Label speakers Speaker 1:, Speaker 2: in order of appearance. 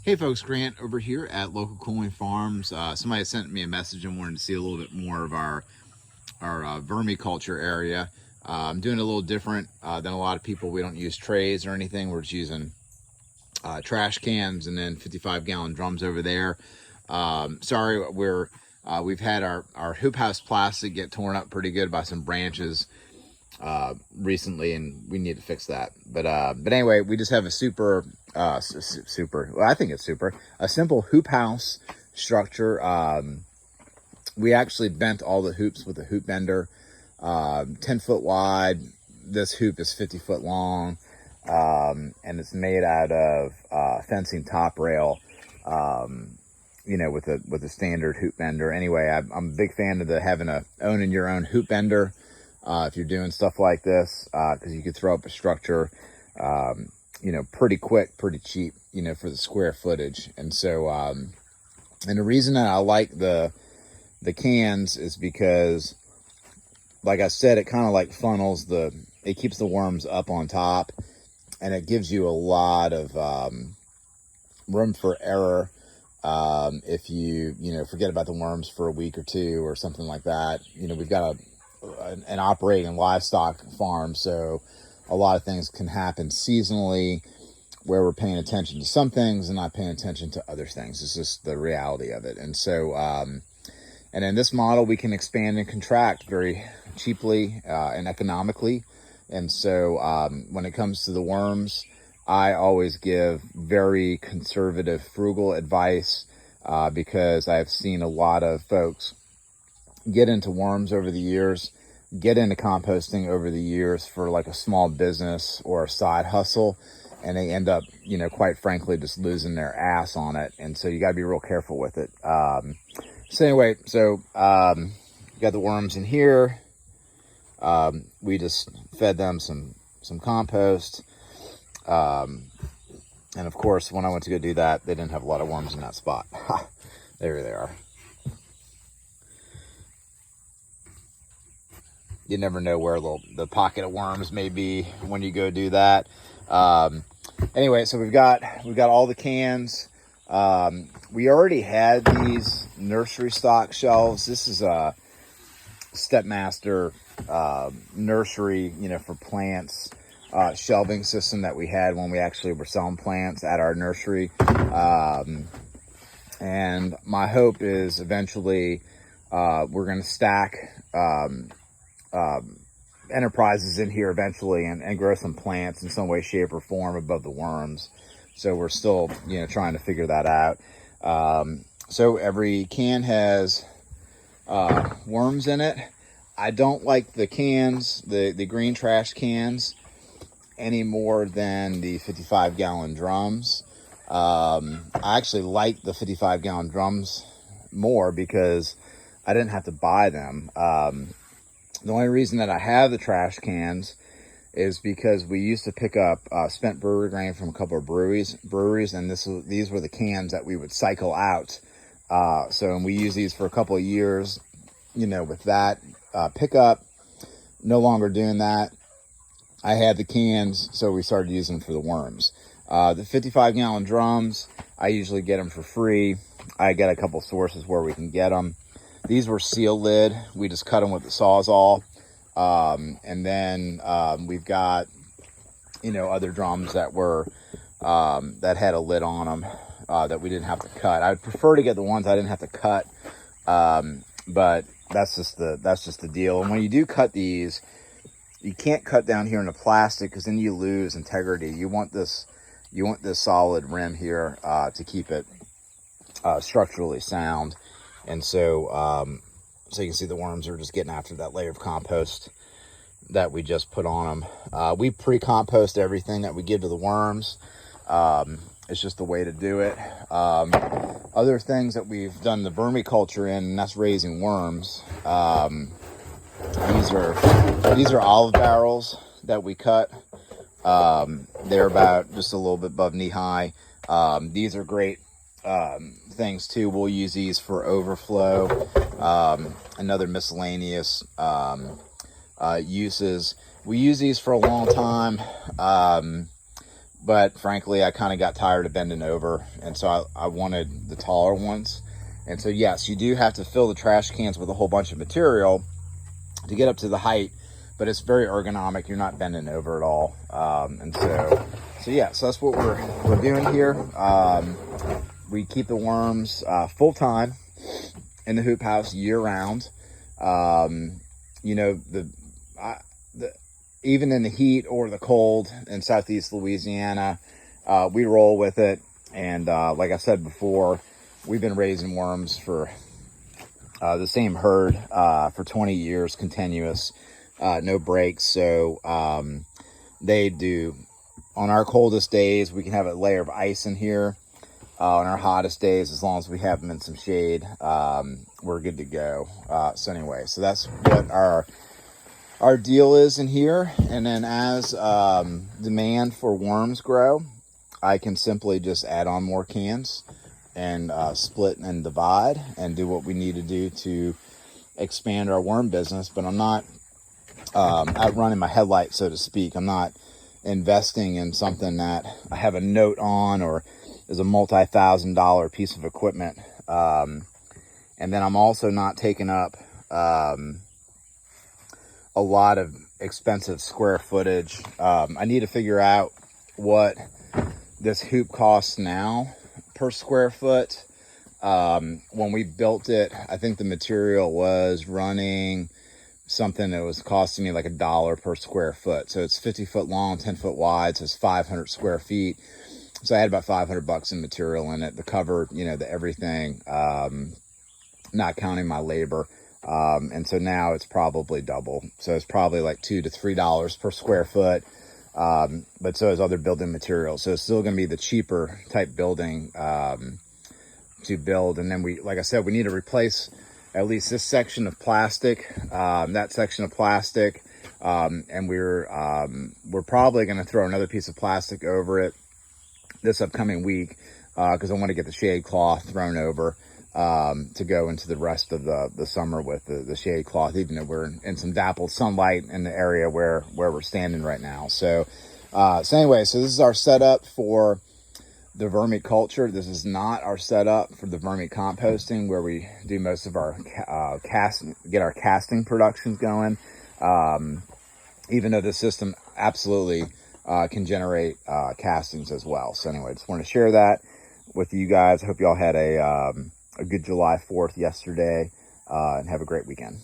Speaker 1: Hey folks, Grant over here at Local Cooling Farms. Somebody sent me a message and wanted to see a little bit more of our vermiculture area. I'm doing it a little different than a lot of people. We don't use trays or anything. We're just using trash cans and then 55-gallon drums over there. Sorry, we've had our hoop house plastic get torn up pretty good by some branches recently, and we need to fix that. But anyway, we just have a well, I think it's a simple hoop house structure. We actually bent all the hoops with a hoop bender, 10 foot wide. This hoop is 50 foot long, and it's made out of fencing top rail, with a standard hoop bender. Anyway, I'm a big fan of owning your own hoop bender. If you're doing stuff like this, because you could throw up a structure, pretty quick, pretty cheap, for the square footage. And so, and the reason that I like the cans is because, like I said, it kind of like funnels it keeps the worms up on top, and it gives you a lot of room for error. If you forget about the worms for a week or two or something like that. We've got an operating livestock farm, so a lot of things can happen seasonally where we're paying attention to some things and not paying attention to other things. It's just the reality of it. And so and in this model, we can expand and contract very cheaply and economically. And so when it comes to the worms, I always give very conservative, frugal advice because I've seen a lot of folks get into worms over the years, get into composting over the years for like a small business or a side hustle, and they end up, quite frankly, just losing their ass on it. And so you got to be real careful with it. So anyway, you got the worms in here. We just fed them some compost. And of course, when I went to go do that, they didn't have a lot of worms in that spot. There they are. You never know where the pocket of worms may be when you go do that. Anyway, so we've got all the cans. We already had these nursery stock shelves. This is a Stepmaster nursery, for plants shelving system that we had when we actually were selling plants at our nursery. And my hope is eventually we're going to stack enterprises in here eventually and grow some plants in some way, shape, or form above the worms. So we're still, trying to figure that out. So every can has worms in it. I don't like the cans, the green trash cans, any more than the 55-gallon drums. I actually like the 55-gallon drums more because I didn't have to buy them. The only reason that I have the trash cans is because we used to pick up spent brewery grain from a couple of breweries, and these were the cans that we would cycle out. And we used these for a couple of years, with that pickup. No longer doing that. I had the cans, so we started using them for the worms. The 55-gallon drums, I usually get them for free. I got a couple sources where we can get them. These were seal lid. We just cut them with the Sawzall. And then we've got, other drums that were that had a lid on them that we didn't have to cut. I'd prefer to get the ones I didn't have to cut, but that's just the deal. And when you do cut these, you can't cut down here in the plastic because then you lose integrity. You want this solid rim here to keep it structurally sound. And so you can see the worms are just getting after that layer of compost that we just put on them. We pre-compost everything that we give to the worms. It's just the way to do it. Other things that we've done the vermiculture in, and that's raising worms. These are olive barrels that we cut. They're about just a little bit above knee high. These are great things too. We'll use these for overflow and other miscellaneous uses. We use these for a long time. but frankly, I kind of got tired of bending over, and so I wanted the taller ones. And so yes, you do have to fill the trash cans with a whole bunch of material to get up to the height, but it's very ergonomic. You're not bending over at all. And so yeah, so that's what we're doing here. We keep the worms full time in the hoop house year round. You know, even in the heat or the cold in Southeast Louisiana, we roll with it. And like I said before, we've been raising worms for the same herd for 20 years continuous, no breaks. So they do, on our coldest days, we can have a layer of ice in here. On our hottest days, as long as we have them in some shade, we're good to go. So anyway, so that's what our deal is in here. And then as demand for worms grow, I can simply just add on more cans and split and divide and do what we need to do to expand our worm business. But I'm not outrunning my headlights, so to speak. I'm not investing in something that I have a note on or is a multi-$1,000 piece of equipment. And then I'm also not taking up a lot of expensive square footage. I need to figure out what this hoop costs now per square foot. When we built it, I think the material was running something that was costing me like $1 per square foot. So it's 50 foot long, 10 foot wide. So it's 500 square feet. So I had about $500 in material in it to cover, you know, the everything, not counting my labor. And so now it's probably double. So it's probably like $2 to $3 per square foot. But so is other building materials. So it's still going to be the cheaper type building to build. And then like I said, we need to replace at least this section of plastic, that section of plastic. And we're probably going to throw another piece of plastic over it this upcoming week, because I want to get the shade cloth thrown over to go into the rest of the summer with the shade cloth, even though we're in some dappled sunlight in the area where we're standing right now. So anyway, so this is our setup for the vermiculture. This is not our setup for the vermicomposting, where we do most of our get our casting productions going. Even though the system absolutely can generate castings as well. So anyway, just want to share that with you guys. I hope y'all had a good July 4th yesterday, and have a great weekend.